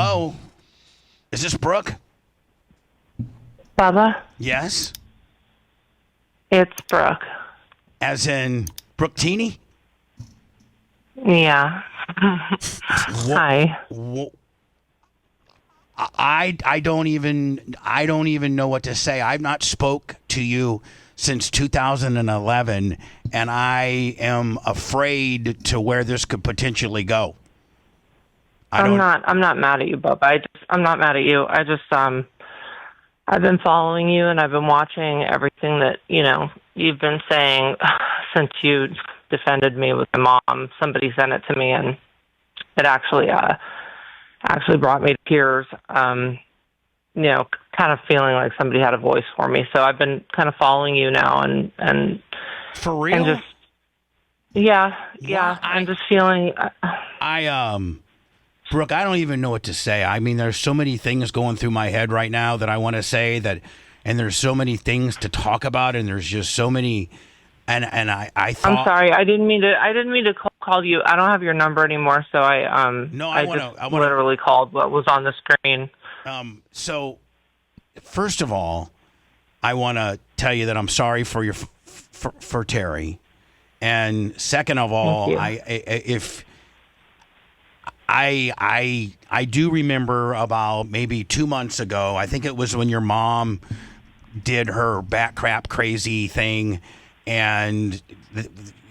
Hello? Is this Brooke? Bubba, Yes? it's Brooke. As in Brooke Teeny? Yeah. Hi. I don't even know what to say. I've not spoke to you since 2011, and I am afraid to where this could potentially go. I'm not mad at you, Bubba. I'm not mad at you. I've been following you and I've been watching everything that, you've been saying since you defended me with my mom. Somebody sent it to me and it actually brought me to tears. Kind of feeling like somebody had a voice for me. So I've been kind of following you now and for real? And just yeah. I'm just feeling Brooke, I don't even know what to say. I mean, there's so many things going through my head right now that I want to say and there's so many things to talk about, and there's just so many. And I thought. I'm sorry. I didn't mean to call you. I don't have your number anymore, so I literally called what was on the screen. So, first of all, I want to tell you that I'm sorry for your for Terry, and second of all, I do remember about maybe 2 months ago, I think it was when your mom did her bat crap crazy thing, and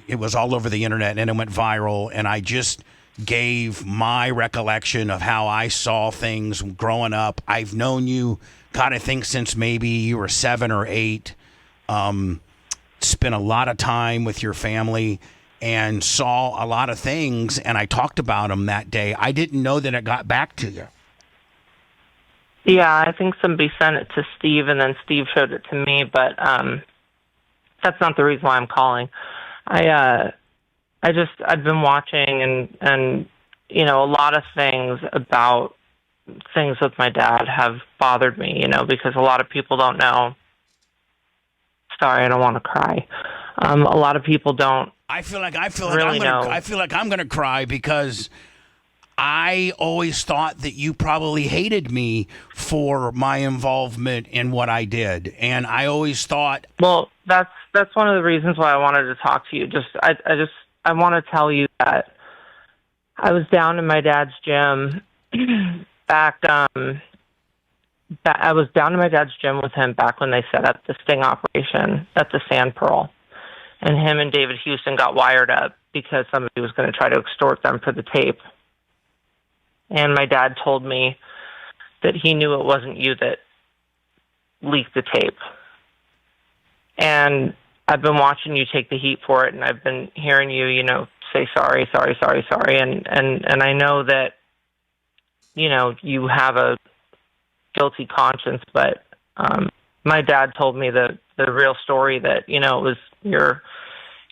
it was all over the internet and it went viral, and I just gave my recollection of how I saw things growing up. I've known you, God, I think since maybe you were 7 or 8, spent a lot of time with your family, and saw a lot of things, and I talked about them that day. I didn't know that it got back to you. Yeah, I think somebody sent it to Steve, and then Steve showed it to me, but that's not the reason why I'm calling. I've been watching, and a lot of things about things with my dad have bothered me, because a lot of people don't know. Sorry, I don't want to cry. A lot of people don't. I feel like I'm gonna cry because I always thought that you probably hated me for my involvement in what I did, and I always thought. Well, that's one of the reasons why I wanted to talk to you. I want to tell you that I was down in my dad's gym I was down in my dad's gym with him back when they set up the sting operation at the Sand Pearl. And him and David Houston got wired up because somebody was going to try to extort them for the tape. And my dad told me that he knew it wasn't you that leaked the tape. And I've been watching you take the heat for it, and I've been hearing you, say sorry. And I know that, you have a guilty conscience, but my dad told me the real story that, it was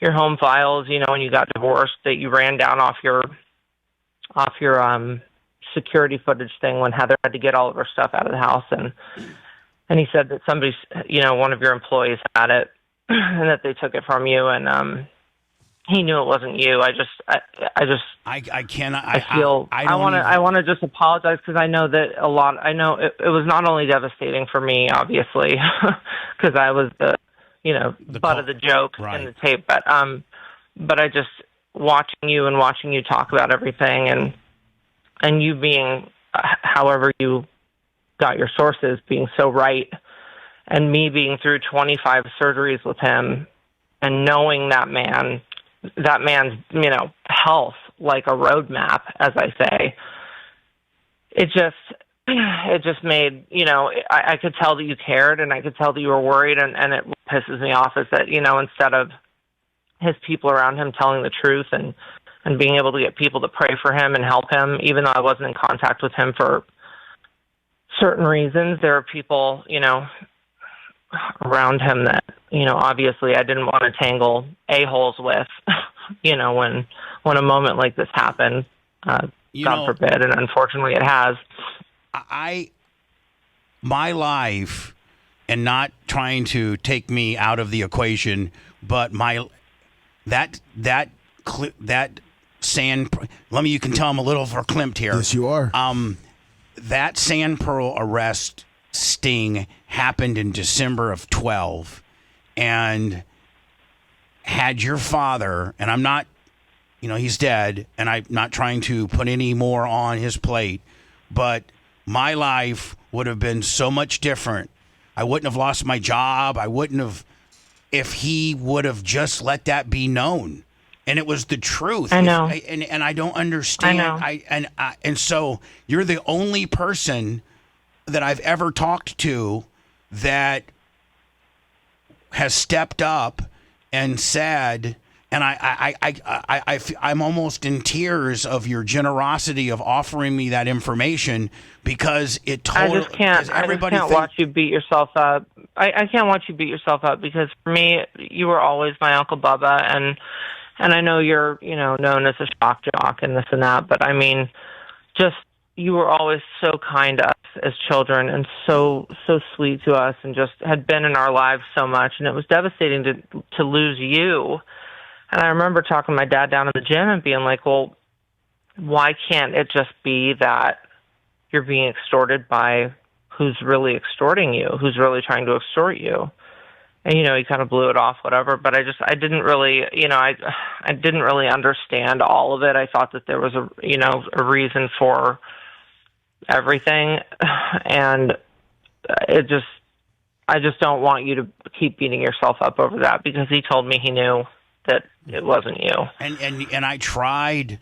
your home files, when you got divorced, that you ran down off your security footage thing when Heather had to get all of her stuff out of the house, and he said that somebody's, one of your employees had it and that they took it from you, and he knew it wasn't you. I want to just apologize because I know that I know it was not only devastating for me, obviously, because I was the butt of the joke in the tape, but I just watching you talk about everything and you being, however you got your sources, being so right, and me being through 25 surgeries with him and knowing that man's, health like a roadmap, as I say. It just made, I could tell that you cared, and I could tell that you were worried, and it pisses me off is that, instead of his people around him telling the truth and being able to get people to pray for him and help him, even though I wasn't in contact with him for certain reasons, there are people, around him that, obviously I didn't want to tangle a-holes with, when a moment like this happened, God forbid, and unfortunately it has. My life, and not trying to take me out of the equation, but that sand. You can tell I'm a little verklempt here. Yes, you are. that Sand Pearl arrest sting happened in December of 12, and had your father, and I'm not, he's dead, and I'm not trying to put any more on his plate, but my life would have been so much different. I wouldn't have lost my job. I wouldn't have, if he would have just let that be known. And it was the truth. I know. And I don't understand. I know. And so you're the only person that I've ever talked to that has stepped up and said, and I'm almost in tears of your generosity of offering me that information, because it totally. I just can't watch you beat yourself up. I can't watch you beat yourself up, because for me, you were always my Uncle Bubba, and I know you're known as a shock jock and this and that, but I mean, just you were always so kind to us as children, and so sweet to us, and just had been in our lives so much, and it was devastating to lose you. And I remember talking to my dad down in the gym and being like, well, why can't it just be that you're being extorted by who's really extorting you, who's really trying to extort you? And, he kind of blew it off, whatever. But I didn't really, I didn't really understand all of it. I thought that there was a reason for everything. And I just don't want you to keep beating yourself up over that, because he told me he knew that it wasn't you. And I tried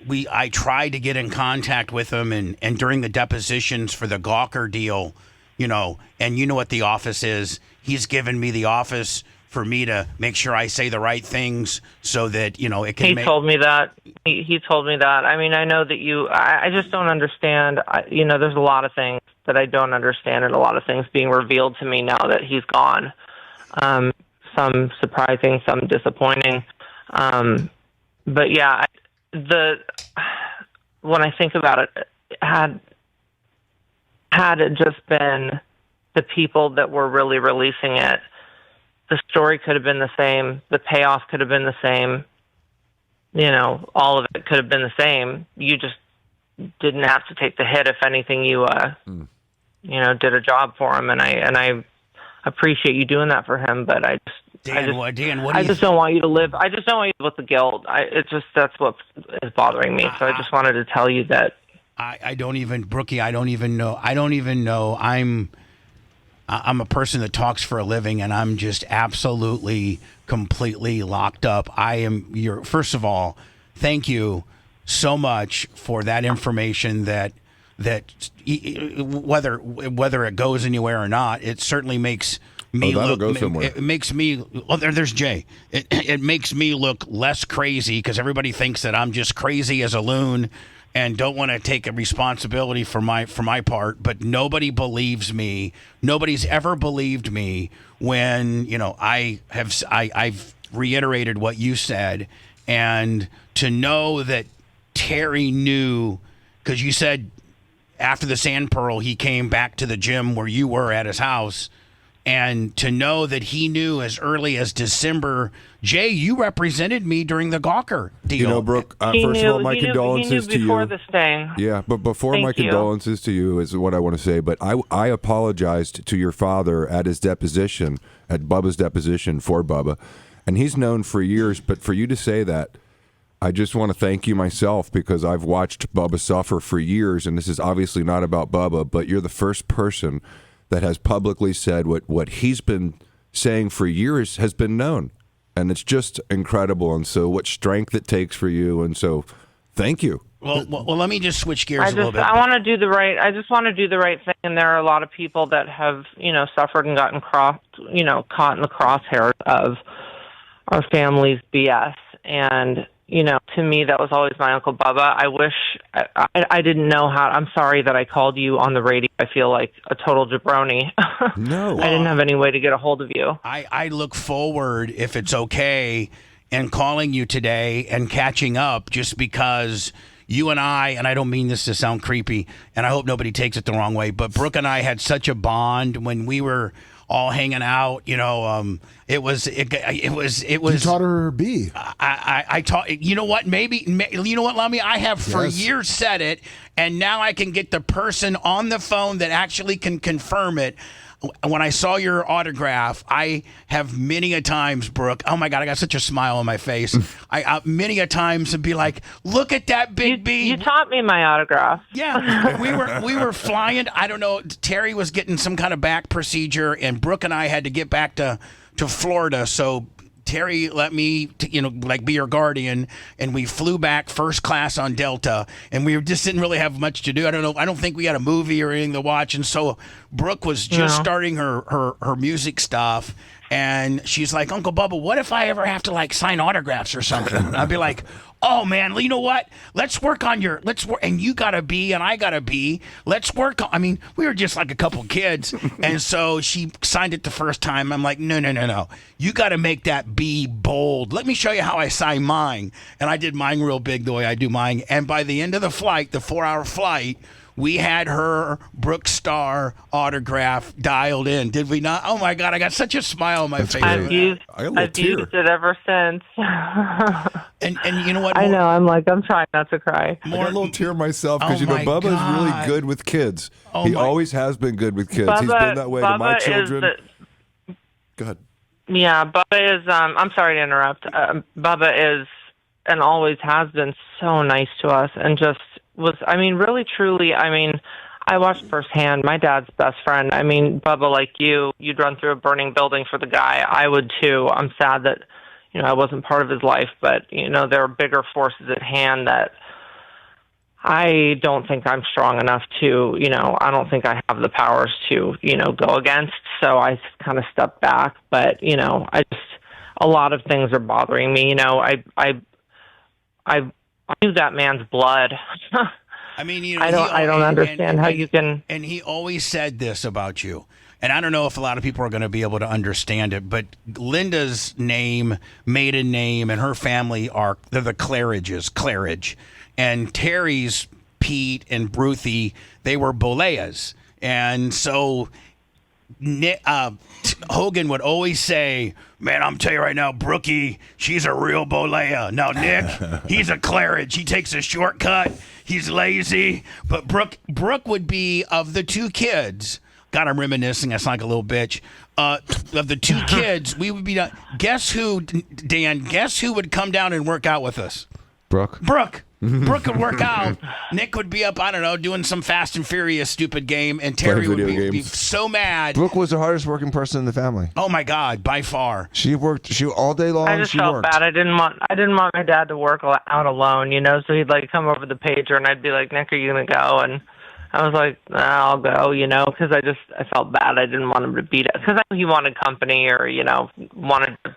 to get in contact with him, and during the depositions for the Gawker deal, and you know what the office is. He's given me the office for me to make sure I say the right things so that, it can. He told me that. He told me that. I mean, I know that I just don't understand. There's a lot of things that I don't understand, and a lot of things being revealed to me now that he's gone. Some surprising, some disappointing. But yeah, when I think about it, had it just been the people that were really releasing it, the story could have been the same. The payoff could have been the same. All of it could have been the same. You just didn't have to take the hit. If anything, you did a job for him, and I appreciate you doing that for him. But I just don't want you to live. I just don't want you to live with the guilt. That's what is bothering me. So I just wanted to tell you that. Brookie, I don't even know. I'm a person that talks for a living, and I'm just absolutely, completely locked up. First of all, thank you so much for that information that whether it goes anywhere or not, it certainly makes me look. Go somewhere. It makes me. Oh, there's Jay. It makes me look less crazy, because everybody thinks that I'm just crazy as a loon and don't want to take a responsibility for my part. But nobody believes me. Nobody's ever believed me when I've reiterated what you said, and to know that Terry knew, because you said after the Sand Pearl he came back to the gym where you were at his house, and to know that he knew as early as December. Jay, you represented me during the Gawker deal. Brooke, first of all, my condolences to you. Before the sting. Yeah, but before my condolences to you is what I want to say. But I apologized to your father at his deposition, at Bubba's deposition for Bubba. And he's known for years, but for you to say that, I just want to thank you myself, because I've watched Bubba suffer for years, and this is obviously not about Bubba, but you're the first person that has publicly said what he's been saying for years has been known. And it's just incredible. And so what strength it takes for you. And so thank you. Well, let me just switch gears a little bit. I want to do the right. I just want to do the right thing. And there are a lot of people that have, suffered and gotten caught in the crosshairs of our family's BS. And, to me, that was always my Uncle Bubba. I wish I didn't know how. I'm sorry that I called you on the radio. I feel like a total jabroni. No. I didn't have any way to get a hold of you. I look forward, if it's okay, in calling you today and catching up, just because you and I don't mean this to sound creepy, and I hope nobody takes it the wrong way, but Brooke and I had such a bond when we were all hanging out. You was. You taught her B. I taught. You know what? You know what, Lummy? I have for years said it, and now I can get the person on the phone that actually can confirm it. When I saw your autograph, I have many a times, Brooke. Oh my God, I got such a smile on my face. I many a times would be like, "Look at that big B." You taught me my autograph. Yeah, we were flying. I don't know. Terry was getting some kind of back procedure, and Brooke and I had to get back to Florida. So Terry let me, be your guardian, and we flew back first class on Delta, and we just didn't really have much to do. I don't know. I don't think we had a movie or anything to watch, and so Brooke was just starting her music stuff, and she's like, "Uncle Bubba, what if I ever have to sign autographs or something?" And I'd be like, "Oh man, you know what? Let's work on and you got a B and I got a B. Let's work on." I mean, we were just like a couple kids, and so she signed it the first time. I'm like, no. You got to make that B bold. Let me show you how I sign mine. And I did mine real big the way I do mine. And by the end of the flight, the 4-hour flight, we had her Brooke Star autograph dialed in. Did we not? Oh my God, I got such a smile on my face. I've used it ever since. and you know what? I know. I'm trying not to cry. I got a little tear myself because Bubba's really good with kids. He always has been good with kids. He's been that way to my children. Go ahead. Yeah, Bubba is. I'm sorry to interrupt. Bubba is and always has been so nice to us, and just was. I mean, really, truly. I mean, I watched firsthand. My dad's best friend. I mean, Bubba, like you'd run through a burning building for the guy. I would too. I'm sad that I wasn't part of his life, but there are bigger forces at hand that I don't think I'm strong enough to. I don't think I have the powers to go against. So I kind of stepped back. But a lot of things are bothering me. I knew that man's blood. I mean, I don't understand how you can. And he always said this about you. And I don't know if a lot of people are going to be able to understand it, but Linda's maiden name, and her family they're the Claridge. And Terry's Pete and Ruthie, they were Boleas. And so Hogan would always say, "Man, I'm telling you right now, Brookie, she's a real Bolea. Now, Nick, he's a Claridge. He takes a shortcut. He's lazy." But Brooke would be, of the two kids, God, I'm reminiscing. I sound like a little bitch. Of the two kids, we would be done. Guess who, Dan? Guess who would come down and work out with us? Brooke. Brooke would work out. Nick would be up, I don't know, doing some Fast and Furious stupid game, and Terry would be so mad. Brooke was the hardest working person in the family. Oh my God, by far. She worked. She all day long. I just felt bad. I didn't want my dad to work out alone, So he'd come over the pager, and I'd be like, "Nick, are you gonna go?" And I was like, "I'll go," because I felt bad. I didn't want him to beat it because I knew he wanted company or wanted to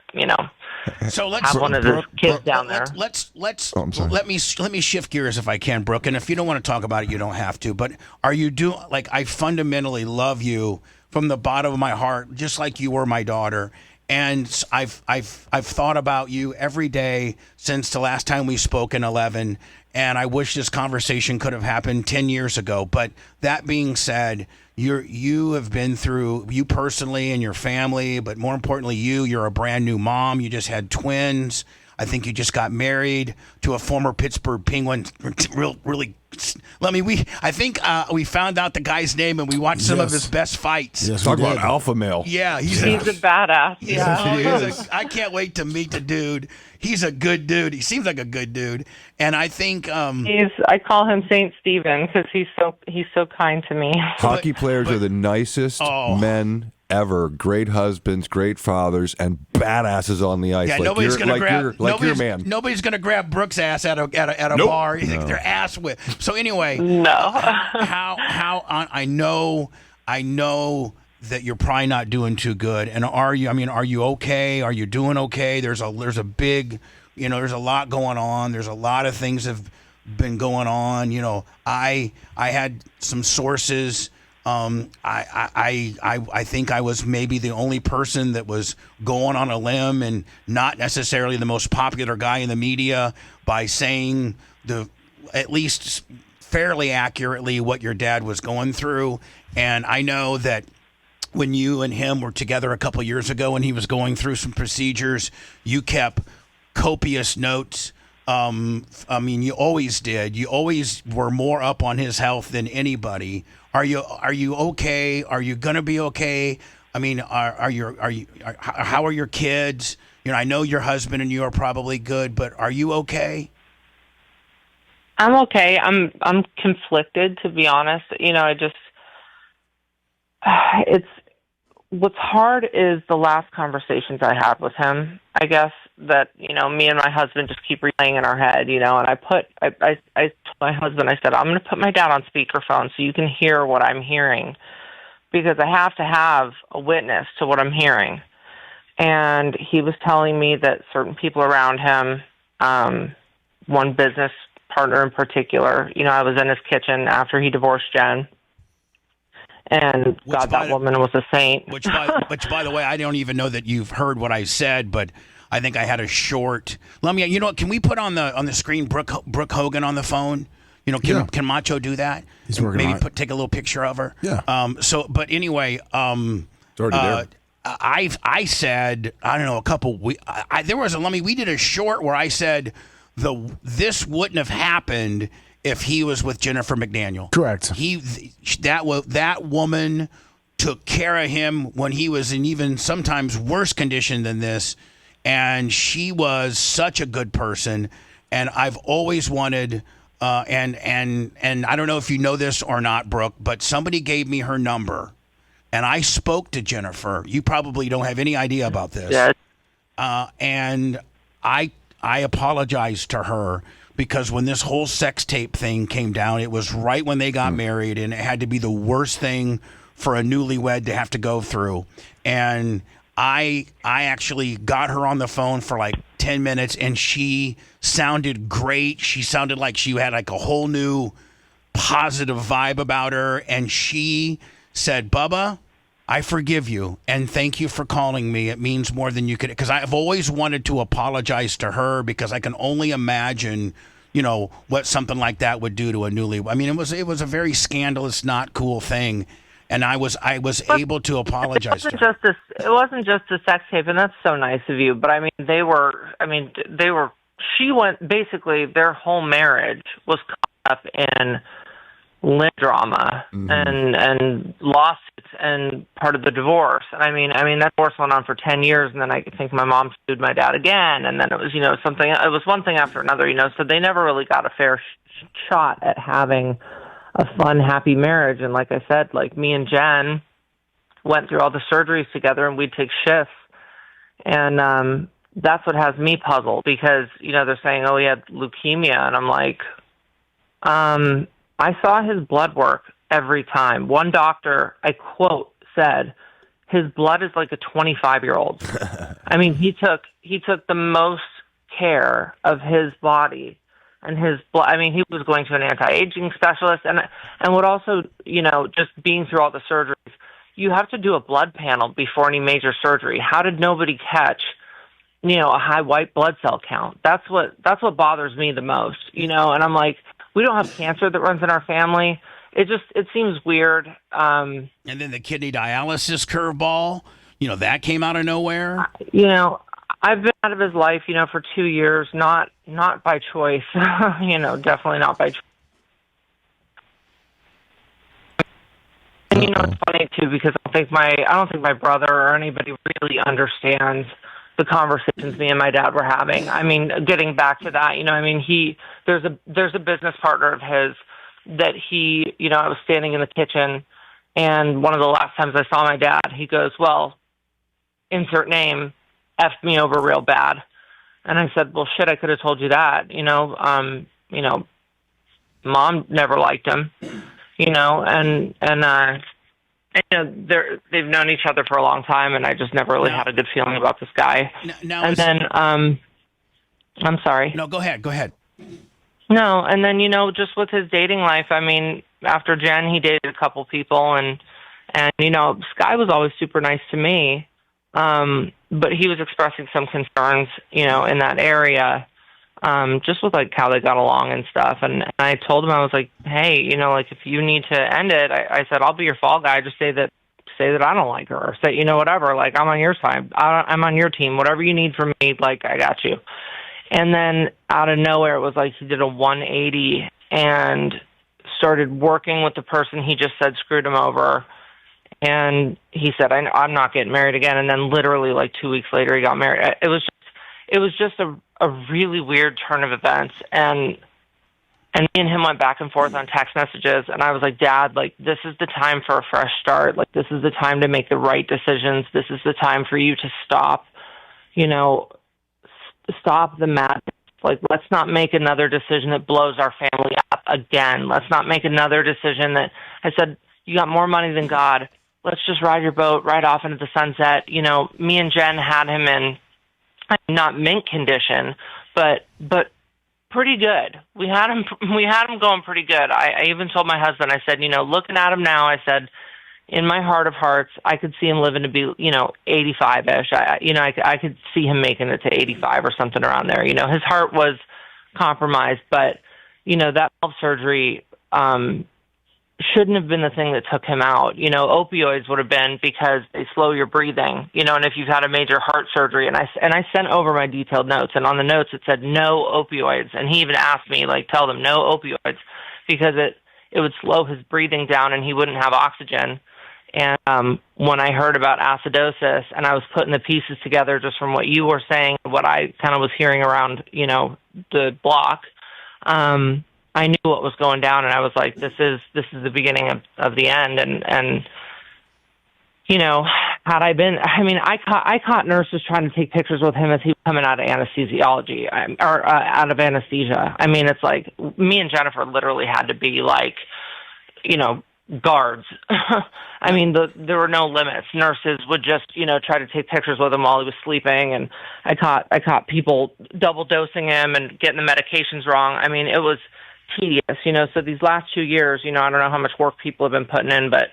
So let's have one of his kids down there. Let me shift gears if I can, Brooke. And if you don't want to talk about it, you don't have to. But are you doing I fundamentally love you from the bottom of my heart, just like you were my daughter. And I've thought about you every day since the last time we spoke in 11. And I wish this conversation could have happened 10 years ago. But that being said, you have been through, you personally and your family, but more importantly, you're a brand new mom. You just had twins. I think you just got married to a former Pittsburgh Penguin. Really, I think we found out the guy's name and we watched some of his best fights. Yes, talk about alpha male. Yeah, he's a badass. Yeah, I can't wait to meet the dude. He's a good dude. He seems like a good dude, and I think I call him Saint Stephen because he's so kind to me. Hockey players are the nicest men ever. Great husbands, great fathers, and badasses on the ice. Yeah, nobody's gonna grab your man. Nobody's gonna grab Brooks' ass at a bar. No. Their ass with. So anyway, no. how I know that you're probably not doing too good. And are you okay? Are you doing okay? There's a big, there's a lot going on. There's a lot of things have been going on. I had some sources. I think I was maybe the only person that was going on a limb and not necessarily the most popular guy in the media by saying at least fairly accurately what your dad was going through. And I know that when you and him were together a couple years ago when he was going through some procedures, you kept copious notes. I mean, you always did. You always were more up on his health than anybody. Are you okay? Are you gonna be okay? I mean, how are your kids? You know, I know your husband and you are probably good, but are you okay? I'm okay. I'm conflicted, to be honest. You know, it's what's hard is the last conversations I had with him. I guess that, you know, me and my husband just keep replaying in our head, you know, and I told my husband, I said, I'm going to put my dad on speakerphone so you can hear what I'm hearing, because I have to have a witness to what I'm hearing. And he was telling me that certain people around him, one business partner in particular, you know, I was in his kitchen after he divorced Jen, and God, that woman was a saint. Which, by the way, I don't even know that you've heard what I said, but I think I had a short. Let me. You know what? Can we put on the screen Brooke Hogan on the phone? You know, can Macho do that? He's working on it. Take a little picture of her. Yeah. But anyway, it's already there. I said, I don't know, a couple. We did a short where I said this wouldn't have happened if he was with Jennifer McDaniel. Correct. That woman took care of him when he was in even sometimes worse condition than this, and she was such a good person. And I've always wanted, and I don't know if you know this or not, Brooke, but somebody gave me her number, and I spoke to Jennifer. You probably don't have any idea about this. Yeah. And I apologized to her, because when this whole sex tape thing came down, it was right when they got married, and it had to be the worst thing for a newlywed to have to go through. And I actually got her on the phone for like 10 minutes, and she sounded great. She sounded like she had like a whole new positive vibe about her. And she said, Bubba, I forgive you, and thank you for calling me. It means more than you could, because I've always wanted to apologize to her, because I can only imagine, you know, what something like that would do to a newlywed. I mean, it was a very scandalous, not cool thing, and I was able to apologize to her. It wasn't just a sex tape, and that's so nice of you. But I mean, they were. She went, basically, their whole marriage was caught up in lynch drama and lawsuits and part of the divorce. And I mean that divorce went on for 10 years, and then I think my mom sued my dad again, and then it was, you know, something. It was one thing after another, you know. So they never really got a fair shot at having a fun, happy marriage. And like I said, like, me and Jen went through all the surgeries together, and we'd take shifts, and that's what has me puzzled, because, you know, they're saying, oh, he had leukemia, and I'm like, I saw his blood work every time. One doctor, I quote, said, his blood is like a 25-year-old. I mean, he took the most care of his body and his blood. I mean, he was going to an anti-aging specialist, and would also, you know, just being through all the surgeries, you have to do a blood panel before any major surgery. How did nobody catch, you know, a high white blood cell count? That's what bothers me the most, you know. And I'm like, we don't have cancer that runs in our family. It seems weird. And then the kidney dialysis curveball, you know, that came out of nowhere. You know, I've been out of his life, you know, for 2 years, not by choice. You know, definitely not by choice. And you know, it's funny too, because I don't think my brother or anybody really understands the conversations me and my dad were having. I mean, getting back to that, you know, I mean, there's a business partner of his that he, you know, I was standing in the kitchen, and one of the last times I saw my dad, he goes, well, insert name, effed me over real bad. And I said, well, shit, I could have told you that, you know, Mom never liked him, you know, and you know, they've known each other for a long time, and I just never really had a good feeling about this guy. I'm sorry. No, go ahead. No, and then, you know, just with his dating life, I mean, after Jen, he dated a couple people, and you know, Sky was always super nice to me, but he was expressing some concerns, you know, in that area, just with, like, how they got along and stuff. And I told him, I was like, hey, you know, like, if you need to end it, I said, I'll be your fall guy. Just say that say that I don't like her, or say, you know, whatever, like, I'm on your side. I'm on your team. Whatever you need from me, like, I got you. And then out of nowhere, it was like he did a 180 and started working with the person he just said screwed him over. And he said, I'm not getting married again. And then literally like 2 weeks later, he got married. It was just a really weird turn of events. And me and him went back and forth on text messages. And I was like, Dad, like, this is the time for a fresh start. Like, this is the time to make the right decisions. This is the time for you to stop, you know, stop the madness. Like, let's not make another decision that blows our family up again. Let's not make another decision that, I said, you got more money than God. Let's just ride your boat right off into the sunset. You know, me and Jen had him in not mint condition, but pretty good. We had him going pretty good. I even told my husband, I said, you know, looking at him now, I said, in my heart of hearts, I could see him living to be, you know, 85-ish. I could see him making it to 85 or something around there. You know, his heart was compromised, but, you know, that valve surgery shouldn't have been the thing that took him out. You know, opioids would have been, because they slow your breathing, you know, and if you've had a major heart surgery, and I sent over my detailed notes, and on the notes it said no opioids, and he even asked me, like, tell them no opioids, because it would slow his breathing down and he wouldn't have oxygen. And when I heard about acidosis, and I was putting the pieces together just from what you were saying, what I kind of was hearing around, you know, the block, I knew what was going down, and I was like, this is the beginning of the end. And you know, had I been, I mean, I caught nurses trying to take pictures with him as he was coming out of anesthesiology, or out of anesthesia. I mean, it's like, me and Jennifer literally had to be like, you know, guards. I mean, there were no limits. Nurses would just, you know, try to take pictures with him while he was sleeping, and I caught people double dosing him and getting the medications wrong. I mean, it was tedious, you know. So these last 2 years, you know, I don't know how much work people have been putting in, but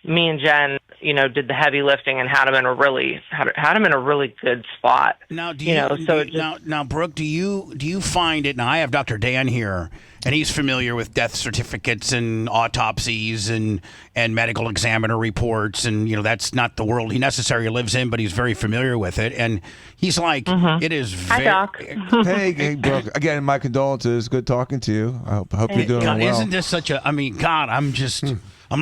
me and Jen, you know, did the heavy lifting and had him in a really good spot. Now, now, Brooke, do you find it? Now, I have Dr. Dan here, and he's familiar with death certificates and autopsies and medical examiner reports, and you know, that's not the world he necessarily lives in, but he's very familiar with it, and he's like, it is very. Hi, Doc. Hey, Brooke. Again, my condolences. Good talking to you. I hope you're doing well. Isn't this such a? I mean, God, I'm just. I'm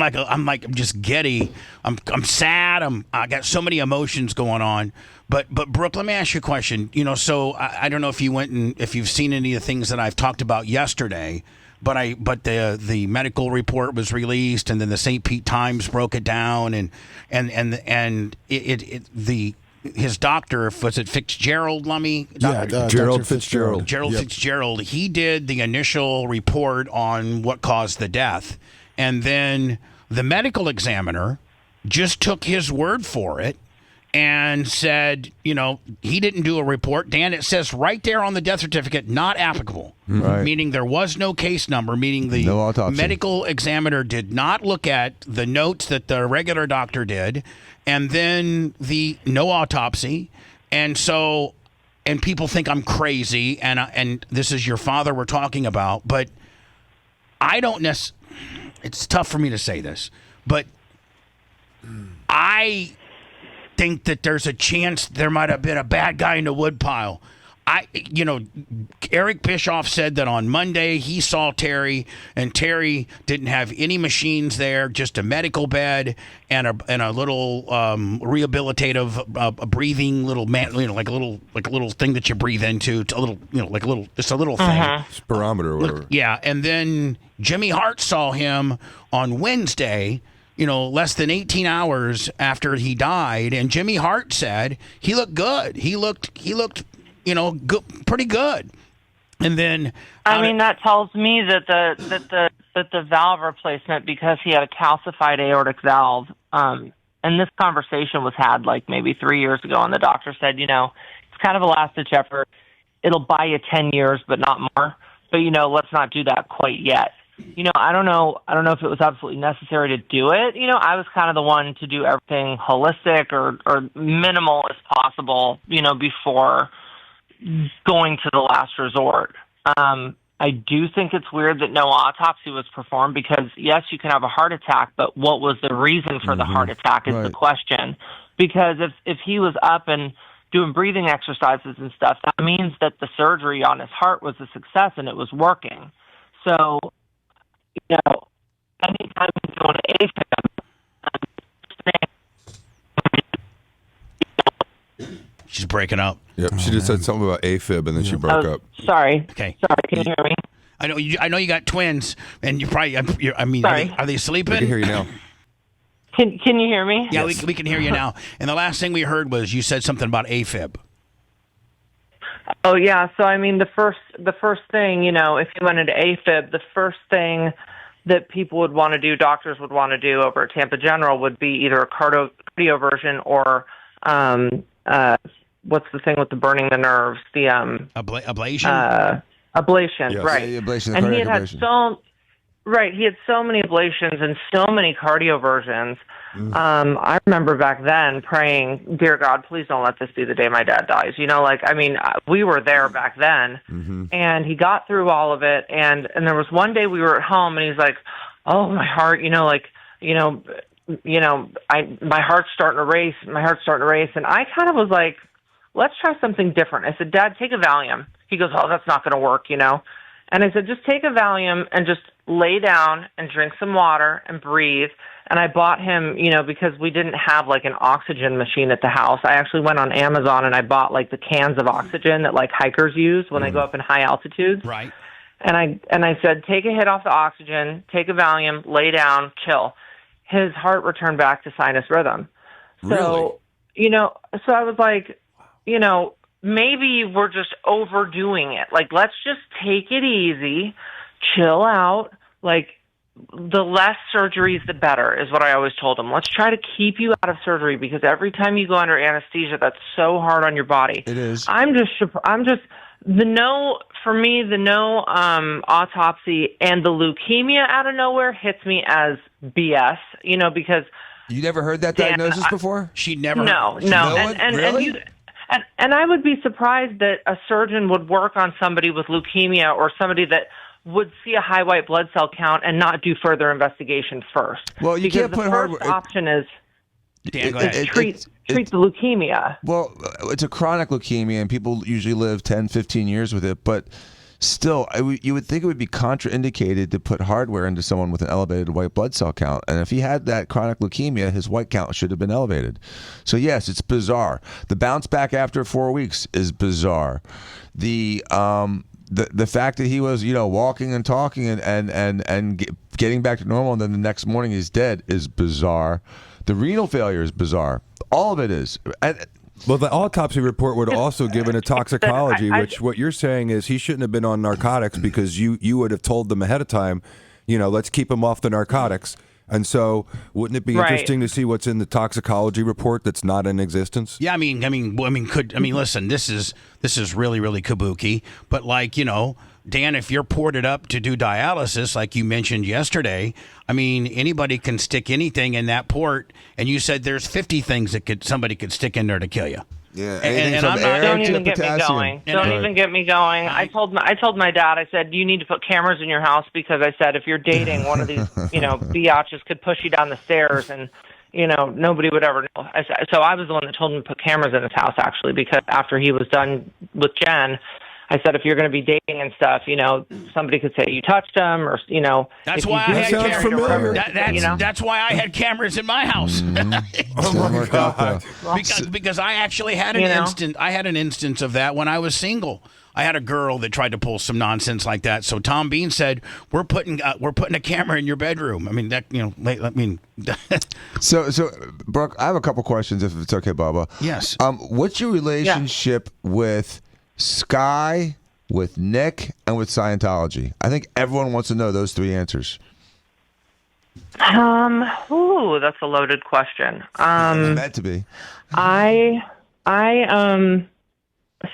just giddy. I'm sad. I got so many emotions going on. But Brooke, let me ask you a question. You know, so I don't know if you went and if you've seen any of the things that I've talked about yesterday. But the medical report was released, and then the St. Pete Times broke it down, and his doctor, was it Fitzgerald, Lummy? Yeah, Gerald Fitzgerald. Gerald Fitzgerald. He did the initial report on what caused the death. And then the medical examiner just took his word for it and said, you know, he didn't do a report. Dan, it says right there on the death certificate, not applicable. Right. Meaning there was no case number, meaning the medical examiner did not look at the notes that the regular doctor did, and then the no autopsy. And so, and people think I'm crazy, and this is your father we're talking about, but I don't necessarily. It's tough for me to say this, but I think that there's a chance there might have been a bad guy in the woodpile. Eric Bischoff said that on Monday he saw Terry, and Terry didn't have any machines there, just a medical bed and a little rehabilitative breathing little man, you know, like a little thing that you breathe into, a little, you know, like a little thing, spirometer or whatever. Yeah, and then Jimmy Hart saw him on Wednesday, you know, less than 18 hours after he died, and Jimmy Hart said he looked good. He looked, you know, pretty good. And then that tells me that the valve replacement, because he had a calcified aortic valve, and this conversation was had like maybe 3 years ago, and the doctor said, you know, it's kind of a last-ditch effort. It'll buy you 10 years, but not more. But, you know, let's not do that quite yet. You know, I don't know if it was absolutely necessary to do it. You know, I was kind of the one to do everything holistic or minimal as possible, you know, before going to the last resort. I do think it's weird that no autopsy was performed because, yes, you can have a heart attack, but what was the reason for the heart attack is the question. Because if he was up and doing breathing exercises and stuff, that means that the surgery on his heart was a success and it was working. So, anytime he's going to AFib, she's breaking up. Yep, she just said something about AFib and then she broke up. Sorry. Okay. Sorry, can you hear me? I know you got twins, and you probably. Are they sleeping? I can hear you now. Can you hear me? Yeah, yes. we can hear you now. And the last thing we heard was you said something about AFib. Oh yeah. So the first thing, if you went into AFib, the first thing that people would want to do, doctors would want to do over at Tampa General would be either a cardioversion or what's the thing with the burning the nerves? The ablation. Ablation, yes. right? Yeah, ablation, and he had so many ablations and so many cardioversions. I remember back then praying, "Dear God, please don't let this be the day my dad dies." We were there back then, and he got through all of it. And there was one day we were at home, and he's like, "Oh, my heart, my heart's starting to race. My heart's starting to race." And I kind of was like, "Let's try something different." I said, "Dad, take a Valium." He goes, "Oh, that's not going to work, And I said, "Just take a Valium and just lay down and drink some water and breathe." And I bought him, because we didn't have like an oxygen machine at the house. I actually went on Amazon and I bought like the cans of oxygen that like hikers use when they go up in high altitudes. Right. And I said, "Take a hit off the oxygen, take a Valium, lay down, chill." His heart returned back to sinus rhythm. So, so I was like, maybe we're just overdoing it. Like, let's just take it easy, chill out. Like, the less surgeries, the better, is what I always told him. Let's try to keep you out of surgery because every time you go under anesthesia, that's so hard on your body. It is. The no autopsy and the leukemia out of nowhere hits me as BS, because... You never heard that diagnosis before? She never. No. Really? And I would be surprised that a surgeon would work on somebody with leukemia or somebody that would see a high white blood cell count and not do further investigation first. Well, you can't put hardware. The first option is treat the leukemia. Well, it's a chronic leukemia, and people usually live 10, 15 years with it, but still, you would think it would be contraindicated to put hardware into someone with an elevated white blood cell count. And if he had that chronic leukemia, his white count should have been elevated. So yes, it's bizarre. The bounce back after 4 weeks is bizarre. The fact that he was, walking and talking and getting back to normal, and then the next morning he's dead is bizarre. The renal failure is bizarre. All of it is. Well, the autopsy report would have also given a toxicology, which what you're saying is he shouldn't have been on narcotics because you would have told them ahead of time, let's keep him off the narcotics. And so, wouldn't it be interesting to see what's in the toxicology report that's not in existence? Yeah, listen, this is really, really kabuki. But Dan, if you're ported up to do dialysis, like you mentioned yesterday, anybody can stick anything in that port, and you said there's 50 things that somebody could stick in there to kill you. Yeah, and I'm not. Don't even get me going. Don't even get me going. I told my dad. I said, you need to put cameras in your house because I said if you're dating one of these, biatches could push you down the stairs and. Nobody would ever know. So I was the one that told him to put cameras in his house, actually, because after he was done with Jen, I said, if you're going to be dating and stuff, somebody could say you touched him, or That's why I had cameras. That's why I had cameras in my house. Oh my God! Because I actually had an instance of that when I was single. I had a girl that tried to pull some nonsense like that. So Tom Bean said, "We're putting a camera in your bedroom." So, Brooke, I have a couple questions, if it's okay, Bubba. Yes. What's your relationship with Sky, with Nick, and with Scientology? I think everyone wants to know those three answers. That's a loaded question. Meant to be.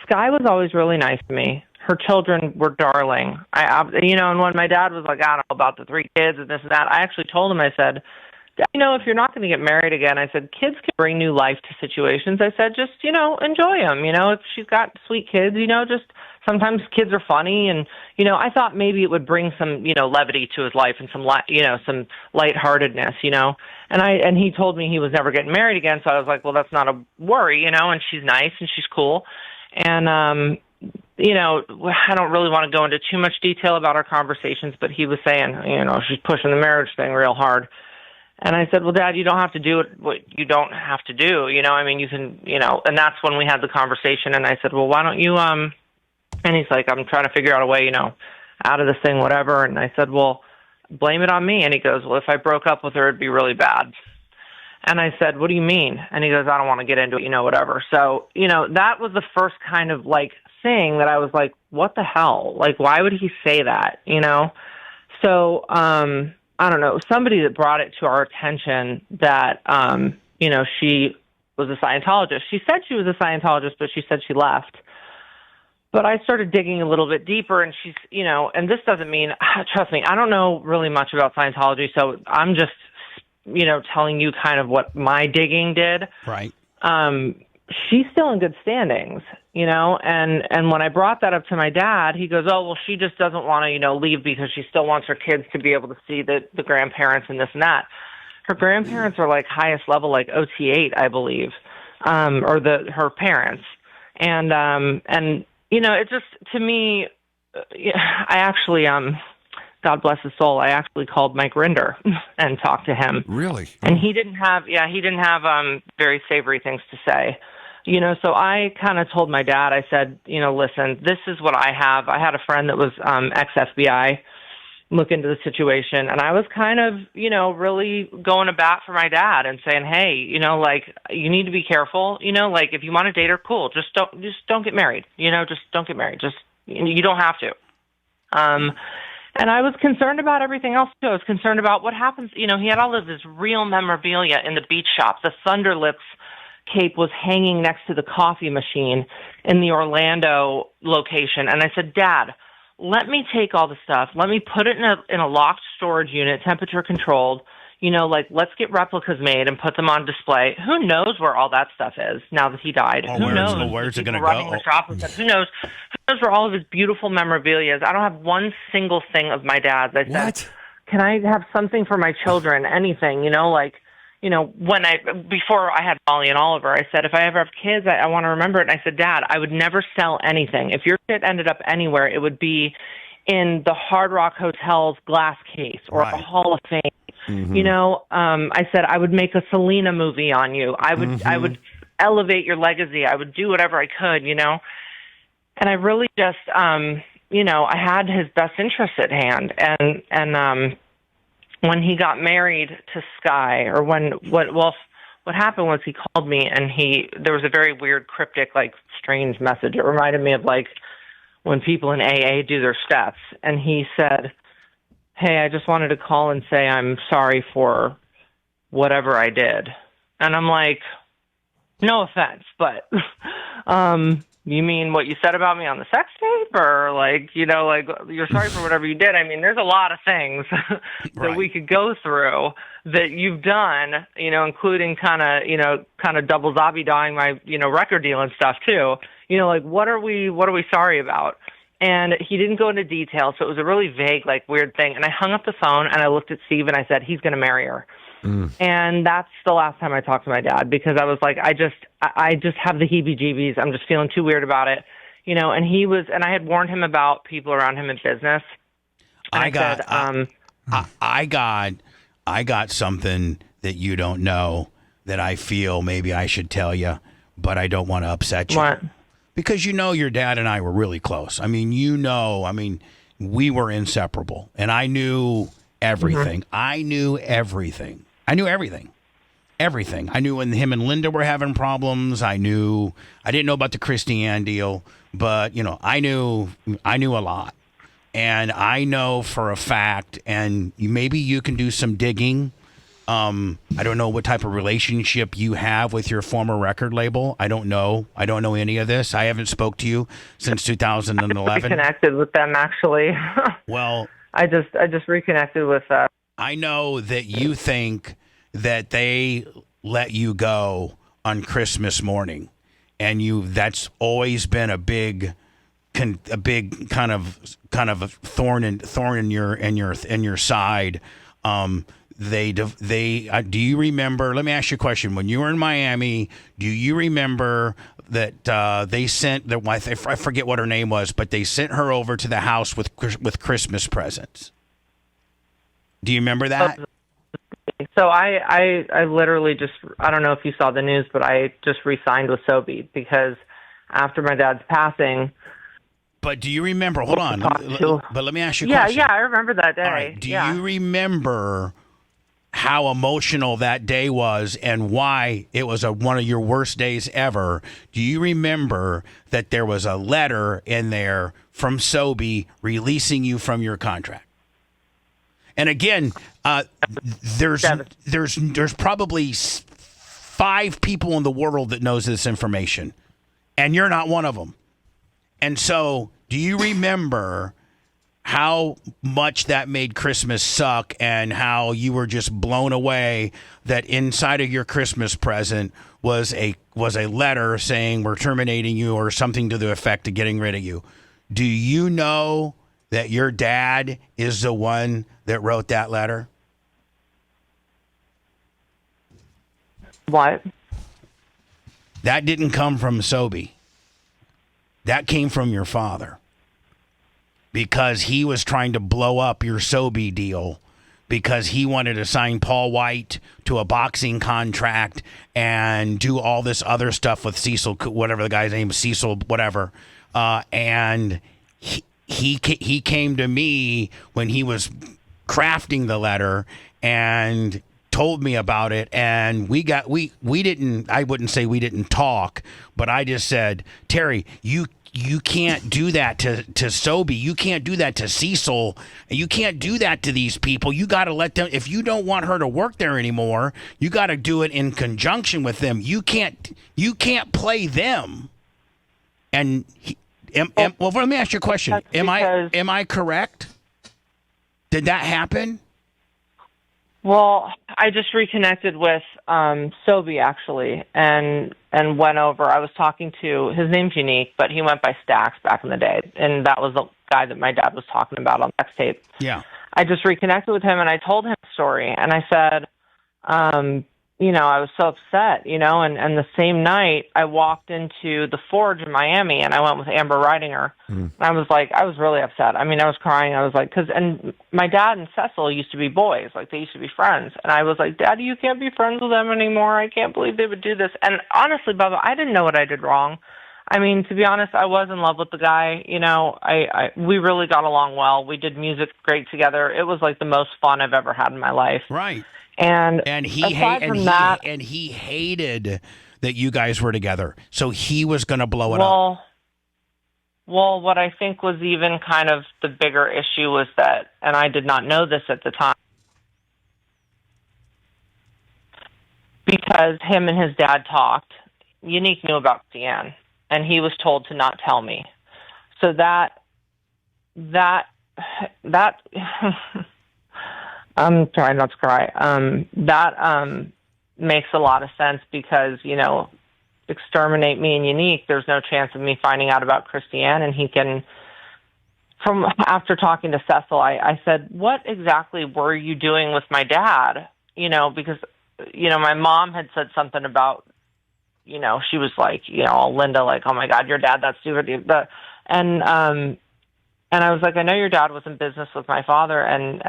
Sky was always really nice to me. Her children were darling. And when my dad was like, I don't know about the 3 kids and this and that, I actually told him, I said, if you're not going to get married again, I said, kids can bring new life to situations. I said, just, enjoy them. If she's got sweet kids, just sometimes kids are funny. And, I thought maybe it would bring some, levity to his life and some lightheartedness, And he told me he was never getting married again. So I was like, well, that's not a worry, and she's nice and she's cool. And, I don't really want to go into too much detail about our conversations, but he was saying, she's pushing the marriage thing real hard. And I said, well, Dad, you don't have to do what you don't have to do. You can, and that's when we had the conversation. And I said, well, why don't you, and he's like, I'm trying to figure out a way, out of this thing, whatever. And I said, well, blame it on me. And he goes, well, if I broke up with her, it'd be really bad. And I said, what do you mean? And he goes, I don't want to get into it, whatever. So, that was the first kind of thing that I was like, what the hell? Why would he say that? So, I don't know, somebody that brought it to our attention that, she was a Scientologist. She said she was a Scientologist, but she said she left. But I started digging a little bit deeper, and she's, and this doesn't mean, trust me, I don't know really much about Scientology, so I'm just, telling you kind of what my digging did. Right. She's still in good standings, and when I brought that up to my dad, he goes, oh, well, she just doesn't want to, leave because she still wants her kids to be able to see the grandparents and this and that. Her grandparents are highest level, OT8, I believe, or her parents. And it just, to me, I actually, God bless his soul, I actually called Mike Rinder and talked to him. Really? And he didn't have very savory things to say. So I kind of told my dad, I said, listen, this is what I have. I had a friend that was ex-FBI look into the situation, and I was kind of, really going to bat for my dad and saying, hey, you need to be careful, if you want to date her, cool, just don't get married, just don't get married, just, you don't have to. And I was concerned about everything else, too. I was concerned about what happens. He had all of this real memorabilia in the beach shop. The Thunder Lips cape was hanging next to the coffee machine in the Orlando location. And I said, Dad, let me take all the stuff. Let me put it in a locked storage unit, temperature controlled. Let's get replicas made and put them on display. Who knows where all that stuff is now that he died? Who knows? Where's it going to running go? The shop and stuff. Who knows? Who knows where all of his beautiful memorabilia is? I don't have one single thing of my dad's. I said, can I have something for my children? Anything, before I had Molly and Oliver, I said, if I ever have kids, I want to remember it. And I said, Dad, I would never sell anything. If your shit ended up anywhere, it would be in the Hard Rock Hotel's glass case or a Hall of Fame. Mm-hmm. I said, I would make a Selena movie on you. I would elevate your legacy. I would do whatever I could, And I really just, I had his best interests at hand. And when he got married to Sky, or what happened was he called me and there was a very weird, cryptic, strange message. It reminded me of when people in AA do their steps. And he said, hey, I just wanted to call and say I'm sorry for whatever I did. And I'm like, no offense, but you mean what you said about me on the sex tape? Or you're sorry for whatever you did? I mean, there's a lot of things that we could go through that you've done, including kind of double zombie-dawing my, record deal and stuff too. What are we sorry about? And he didn't go into detail, so it was a really vague, weird thing. And I hung up the phone, and I looked at Steve, and I said, he's going to marry her. Mm. And that's the last time I talked to my dad, because I was like, I just have the heebie-jeebies. I'm just feeling too weird about it. And I had warned him about people around him in business. I got something that you don't know that I feel maybe I should tell you, but I don't want to upset you. What? Because your dad and I were really close. I mean, we were inseparable, and I knew everything. Mm-hmm. I knew everything. Everything. I knew when him and Linda were having problems. I didn't know about the Christiane deal, but I knew a lot, and I know for a fact. And maybe you can do some digging. I don't know what type of relationship you have with your former record label. I don't know any of this. I haven't spoke to you since 2011. I reconnected with them, actually. Well, I just reconnected with I know that you think that they let you go on Christmas morning, and that's always been a big kind of a thorn in your side. Do you remember? Let me ask you a question. When you were in Miami, do you remember that they sent the wife? I forget what her name was, but they sent her over to the house with Christmas presents. Do you remember that? So I literally just, I don't know if you saw the news, but I just re-signed with Sobe because after my dad's passing. But do you remember? Hold on. But let me ask you a question. Yeah, I remember that day. All right. Do you remember how emotional that day was and why it was one of your worst days ever? Do you remember that there was a letter in there from Sobe releasing you from your contract? And again, there's probably 5 people in the world that knows this information, and you're not one of them. And so, do you remember how much that made Christmas suck and how you were just blown away that inside of your Christmas present was a letter saying we're terminating you or something to the effect of getting rid of you? Do you know that your dad is the one that wrote that letter? What? That didn't come from Sobe. That came from your father, because he was trying to blow up your Sobe deal because he wanted to sign Paul White to a boxing contract and do all this other stuff with Cecil, whatever the guy's name is, Cecil, whatever. And he came to me when he was crafting the letter and told me about it, and we didn't, I wouldn't say we didn't talk, but I just said, Terry, you can't do that to Sobe. You can't do that to Cecil. You can't do that to these people. You got to let them, if you don't want her to work there anymore, you got to do it in conjunction with them. You can't play them. And well, let me ask you a question. Am I correct? Did that happen? Well, I just reconnected with Sobe actually, and went over. I was talking to, his name's Unique, but he went by Stax back in the day, and that was the guy that my dad was talking about on X tape. Yeah. I just reconnected with him, and I told him the story, and I said, I was so upset, and the same night I walked into the Forge in Miami, and I went with Amber Ridinger. And I was like, I was really upset. I mean, I was crying. I was like, and my dad and Cecil used to be boys, like they used to be friends. And I was like, Daddy, you can't be friends with them anymore. I can't believe they would do this. And honestly, Bubba, I didn't know what I did wrong. I mean, to be honest, I was in love with the guy. We really got along well. We did music great together. It was like the most fun I've ever had in my life. Right. And he hated that you guys were together, so he was going to blow it up. Well, what I think was even kind of the bigger issue was that, and I did not know this at the time, because him and his dad talked. Unique knew about Deanne, and he was told to not tell me. So that I'm trying not to cry. That makes a lot of sense because, exterminate me and Unique, there's no chance of me finding out about Christiane. And he can, after talking to Cecil, I said, what exactly were you doing with my dad? Because, my mom had said something about, she was like, Linda, like, oh my God, your dad, that's stupid. And I was like, I know your dad was in business with my father, and